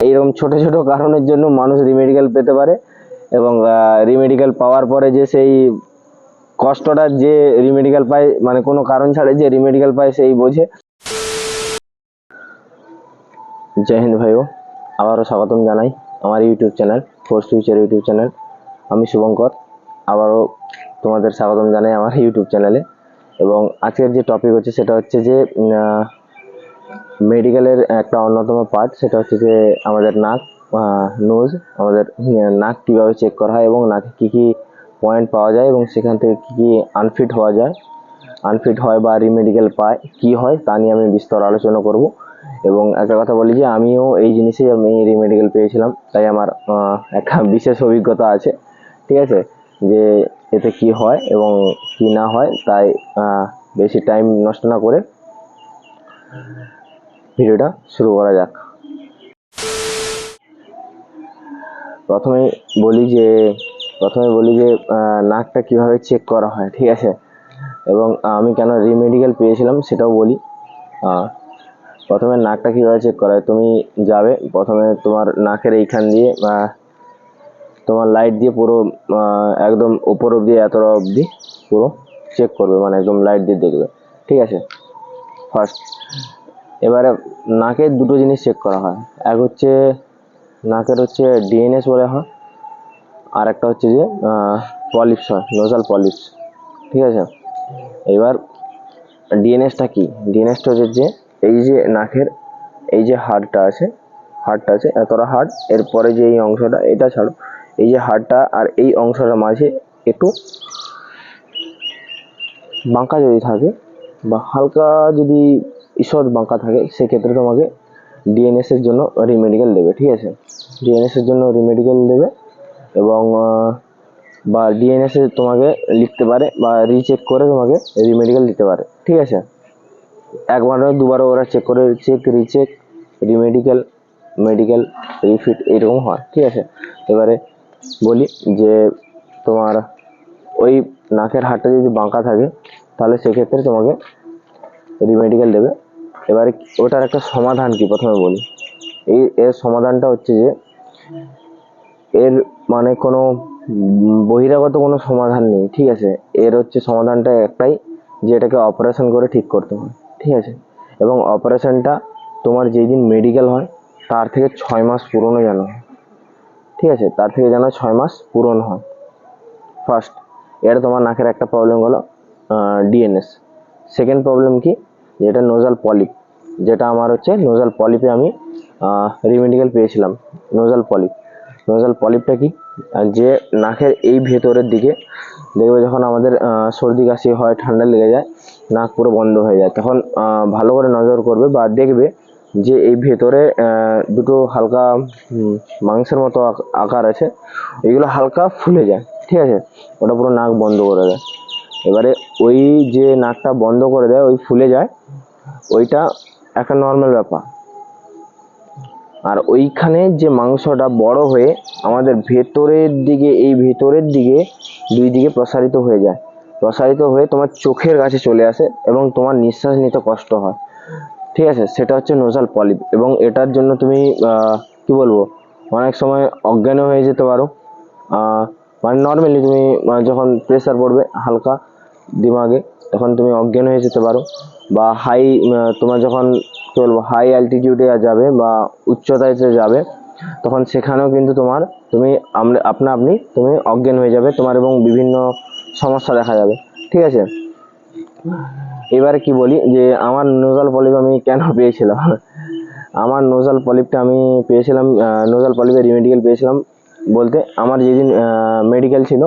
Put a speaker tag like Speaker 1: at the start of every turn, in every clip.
Speaker 1: এরকম ছোট ছোট কারণের জন্য মানুষ রিমেডিকেল পেতে পারে, এবং রিমেডিকেল পাওয়ার পরে যে সেই কষ্টটা যে রিমেডিকেল পায়, মানে কোনো কারণ ছাড়া যে রিমেডিকেল পায় সেই বোঝে। জয় হিন্দ ভাইও, আবারও স্বাগতম জানাই আমার YouTube channel force future YouTube channel. আমি শুভঙ্কর, আবারও তোমাদের স্বাগতম জানাই আমার ইউটিউব চ্যানেলে। এবং আজকের যে টপিক হচ্ছে সেটা হচ্ছে যে মেডিকেলের একটা অন্যতম পার্ট, সেটা হচ্ছে যে আমাদের নাক, নোজ, আমাদের নাক কীভাবে চেক করা হয় এবং নাকে কী কী পয়েন্ট পাওয়া যায় এবং সেখান থেকে কী কী আনফিট হয় বা রিমেডিকেল পায় কী হয় তা নিয়ে আমি বিস্তর আলোচনা করব। এবং একটা কথা বলি যে আমিও এই জিনিসেই আমি রিমেডিকেল পেয়েছিলাম, তাই আমার একটা বিশেষ অভিজ্ঞতা আছে, ঠিক আছে, যে এতে কি হয় এবং কি না হয়। তাই বেশি টাইম নষ্ট না করে ভিডিওটা শুরু করা যাক। প্রথমে বলি যে নাকটা কিভাবে চেক করা হয়, ঠিক আছে, এবং আমি কেন রিমেডিকেল পেয়েছিলাম সেটাও বলি। প্রথমে নাকটা কীভাবে চেক করা হয়, তুমি যাবে প্রথমে তোমার নাকের এইখান দিয়ে তোমার লাইট দিয়ে পুরো একদম উপর অবধি এতটা অবধি পুরো চেক করবে, মানে একদম লাইট দিয়ে দেখবে, ঠিক আছে। ফার্স্ট এবারে নাকের দুটো জিনিস চেক করা হয়, এক হচ্ছে নাকের হচ্ছে ডিএনএস বলে হয়, আর একটা হচ্ছে যে পলিপস হয়, নোজাল পলিপস, ঠিক আছে। এবার ডিএনএসটা কি? ডিএনএসটা হচ্ছে যে এই যে নাকের এই যে হাড়টা আছে এতটা হাড়, এরপরে যে এই অংশটা, এটা ছাড়ো, এই যে হাড়টা আর এই অংশটার মাঝে একটু বাঁকা যদি থাকে বা হালকা যদি ঈষৎ বাঁকা থাকে, সেক্ষেত্রে তোমাকে ডিএনএস এর জন্য রিমেডিকেল দেবে, ঠিক আছে। ডিএনএস এর জন্য রিমেডিকেল দেবে এবং বা ডিএনএস এ তোমাকে লিখতে পারে বা রিচেক করে তোমাকে রিমেডিকেল দিতে পারে, ঠিক আছে। একবার দুবারও ওরা চেক করে, রিচেক, রিমেডিকেল, মেডিকেল, রিফিট এরকম হয়, ঠিক আছে। এবারে বলি যে তোমার ওই নাকের হাড়টা যদি বাঁকা থাকে তাহলে সেক্ষেত্রে তোমাকে রিমেডিকেল দেবে। এবারে ওটার একটা সমাধান কি প্রথমে বলি। এর সমাধানটা হচ্ছে যে এর মানে কোনো বহিরাগত কোনো সমাধান নেই, ঠিক আছে। এর হচ্ছে সমাধানটা একটাই, যে এটাকে অপারেশন করে ঠিক করতে হয়, ঠিক আছে। এবং অপারেশনটা তোমার যেই দিন মেডিকেল হয় তার থেকে 6 মাস পুরনো যেন হয়, ঠিক আছে, তার থেকে যেন 6 মাস পূরণ হয়। ফার্স্ট এটা তোমার নাকের একটা প্রবলেম হলো ডিএনএস। সেকেন্ড প্রবলেম কি, যেটা নোজাল পলিপ, যেটা আমার হচ্ছে নোজাল পলিপে আমি রিমেডিকেল পেয়েছিলাম। নোজাল পলিপটা কি, যে নাকের এই ভেতরের দিকে দেখবে যখন আমাদের সর্দি কাশি হয়, ঠান্ডা লেগে যায়, নাক পুরো বন্ধ হয়ে যায়, তখন ভালো করে নজর করবে বা দেখবে যে এই ভেতরে দুটো হালকা মাংসের মতো আকার আছে, এগুলো হালকা ফুলে যায়, ঠিক আছে, ওটা পুরো নাক বন্ধ করে দেয়। এবারে ওই যে নাকটা বন্ধ করে দেয়, ওই ফুলে যায়, ওইটা একটা নর্মাল ব্যাপার। আর ওইখানে যে মাংসটা বড় হয়ে আমাদের ভেতরের দিকে দুই দিকে প্রসারিত হয়ে তোমার চোখের কাছে চলে আসে এবং তোমার নিঃশ্বাস নিতে কষ্ট হয়, ঠিক আছে। সেটা হচ্ছে নোজাল পলিপ। এবং এটার জন্য তুমি কি বলবো, অনেক সময় অজ্ঞানও হয়ে যেতে পারো। মানে নর্মালি তুমি যখন প্রেসার পড়বে হালকা দিমাগে, তখন তুমি অজ্ঞান হয়ে যেতে পারো। বা তোমার যখন কি বলবো হাই অ্যালটিটিউডে যাবে বা উচ্চতায় যাবে, তখন সেখানেও কিন্তু তুমি আপনি অজ্ঞান হয়ে যাবে তোমার, এবং বিভিন্ন সমস্যা দেখা যাবে, ঠিক আছে। এবারে কি বলি যে আমার নোজাল পলিপ আমি কেন পেয়েছিলাম। আমার নোজাল পলিপটা আমি পেয়েছিলাম, নোজাল পলিপের রিমেডিকেল পেয়েছিলাম বলতে, আমার যেদিন মেডিকেল ছিল,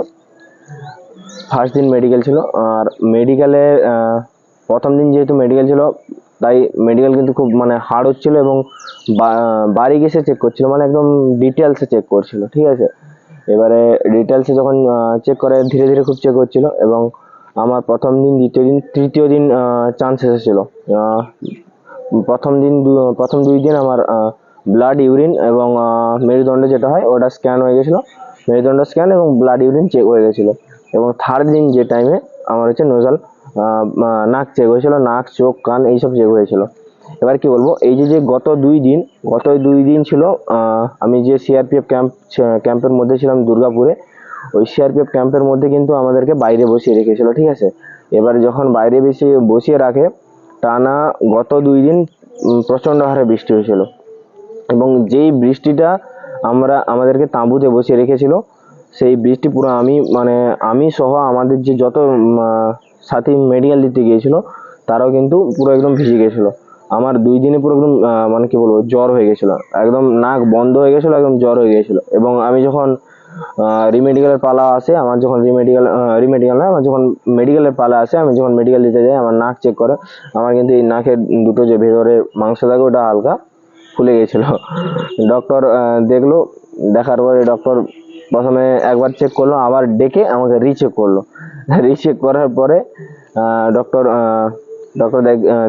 Speaker 1: ফার্স্ট দিন মেডিকেল ছিল। আর মেডিকেলে প্রথম দিন যেহেতু মেডিকেল ছিল, তাই মেডিকেল কিন্তু খুব মানে হার্ড হচ্ছিলো এবং বাড়ি গেছে চেক করছিল, মানে একদম ডিটেলসে চেক করছিল, ঠিক আছে। এবারে ডিটেলসে যখন চেক করে ধীরে ধীরে খুব চেক হচ্ছিল, এবং আমার প্রথম দিন, দ্বিতীয় দিন, তৃতীয় দিন চান্স এসেছিল। প্রথম 2 দিন আমার ব্লাড, ইউরিন এবং মেরুদণ্ড যেটা হয় ওটা স্ক্যান হয়ে গেছিলো, মেরুদণ্ড স্ক্যান এবং ব্লাড ইউরিন চেক হয়ে গেছিলো। এবং থার্ড দিন যে টাইমে আমার হচ্ছে নোজাল নাক চেক হয়েছিল, নাক, চোখ, কান এইসব চেক হয়েছিল। এবার কি বলবো, এই যে গত 2 দিন ছিল, আমি যে সিআরপিএফ ক্যাম্পের মধ্যে ছিলাম দুর্গাপুরে, ওই সিআরপিএফ ক্যাম্পের মধ্যে কিন্তু আমাদেরকে বাইরে বসিয়ে রেখেছিল, ঠিক আছে। এবার যখন বাইরে বসিয়ে রাখে, টানা গত 2 দিন প্রচণ্ড হারে বৃষ্টি হয়েছিল, এবং যেই বৃষ্টিটা আমাদেরকে তাঁবুতে বসিয়ে রেখেছিল, সেই বৃষ্টি পুরো আমি সহ আমাদের যে যত সাথী মেডিকেল দিতে গিয়েছিল তারাও কিন্তু পুরো একদম ভিজে গেছিলো। আমার 2 দিনে পুরো একদম মানে কি বলবো, জ্বর হয়ে গেছিলো, একদম নাক বন্ধ হয়ে গেছিলো, একদম জ্বর হয়ে গেছিলো। এবং আমি যখন রিমেডিকেলের পালা আসে, আমার যখন মেডিকেলের পালা আসে, আমি যখন মেডিকেল দিতে যাই, আমার নাক চেক করে, আমার কিন্তু এই নাকের দুটো যে ভেতরে মাংস থাকে ওটা হালকা ফুলে গেছিলো। ডক্টর দেখলো, দেখার পরে ডক্টর প্রথমে একবার চেক করলো, আবার ডেকে আমাকে রিচেক করলো। রিচেক করার পরে ডক্টর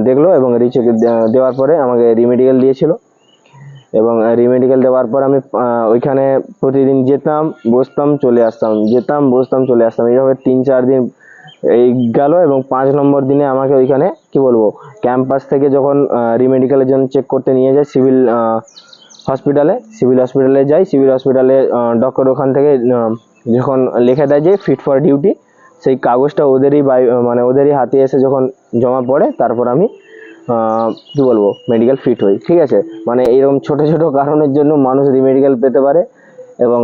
Speaker 1: দেখলো, এবং রিচেক দেওয়ার পরে আমাকে রিমেডিকেল দিয়েছিল। এবং রিমেডিকেল দেওয়ার পর আমি ওইখানে প্রতিদিন যেতাম, বসতাম, চলে আসতাম, যেতাম, বসতাম, চলে আসতাম, এইভাবে 3-4 দিন এই গেল। এবং 5 নম্বর দিনে আমাকে ওইখানে কি বলবো, ক্যাম্পাস থেকে যখন রিমেডিকেলের জন্য চেক করতে নিয়ে যায় সিভিল হসপিটালে যাই, সিভিল হসপিটালে ডক্টর ওখান থেকে যখন লিখে দেয় যে ফিট ফর ডিউটি, সেই কাগজটা ওদেরই হাতে এসে যখন জমা পড়ে, তারপর আমি কি বলবো, মেডিকেল ফিট হই, ঠিক আছে। মানে এইরকম ছোট ছোট কারণের জন্য মানুষ রিমেডিকেল পেতে পারে, এবং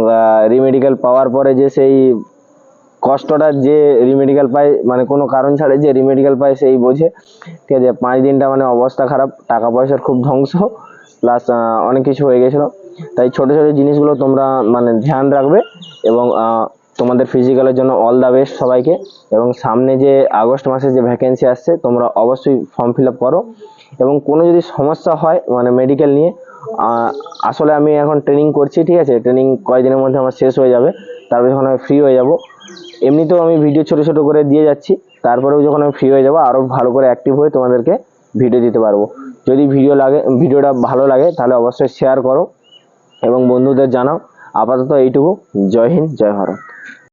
Speaker 1: রিমেডিকেল পাওয়ার পরে যে সেই কষ্টটা যে রিমেডিকেল পায়, মানে কোনো কারণ ছাড়া যে রিমেডিকেল পায় সেই বোঝে, ঠিক আছে। 5 দিনটা মানে অবস্থা খারাপ, টাকা পয়সার খুব ধ্বংস, প্লাস অনেক কিছু হয়ে গেছিলো। তাই ছোট ছোট জিনিসগুলো তোমরা মানে ধ্যান রাখবে। এবং তোমাদের ফিজিক্যালের জন্য অল দ্য বেস্ট সবাইকে। এবং সামনে যে আগস্ট মাসে যে ভ্যাকেন্সি আসছে, তোমরা অবশ্যই ফর্ম ফিল আপ করো। এবং কোনো যদি সমস্যা হয় মানে মেডিকেল নিয়ে, আসলে আমি এখন ট্রেনিং করছি, ঠিক আছে। ট্রেনিং কয়েকদিনের মধ্যে আমার শেষ হয়ে যাবে, তারপর যখন আমি ফ্রি হয়ে যাব, এমনিতেও আমি ভিডিও ছোট ছোট করে দিয়ে যাচ্ছি, তারপরেও যখন আমি ফ্রি হয়ে যাব আরও ভালো করে অ্যাক্টিভ হয়ে তোমাদেরকে ভিডিও দিতে পারবো। যদি ভিডিওটা ভালো লাগে তাহলে অবশ্যই শেয়ার করো এবং বন্ধুদের জানাও। আপাতত এইটুকু। জয় হিন্দ, জয় ভারত।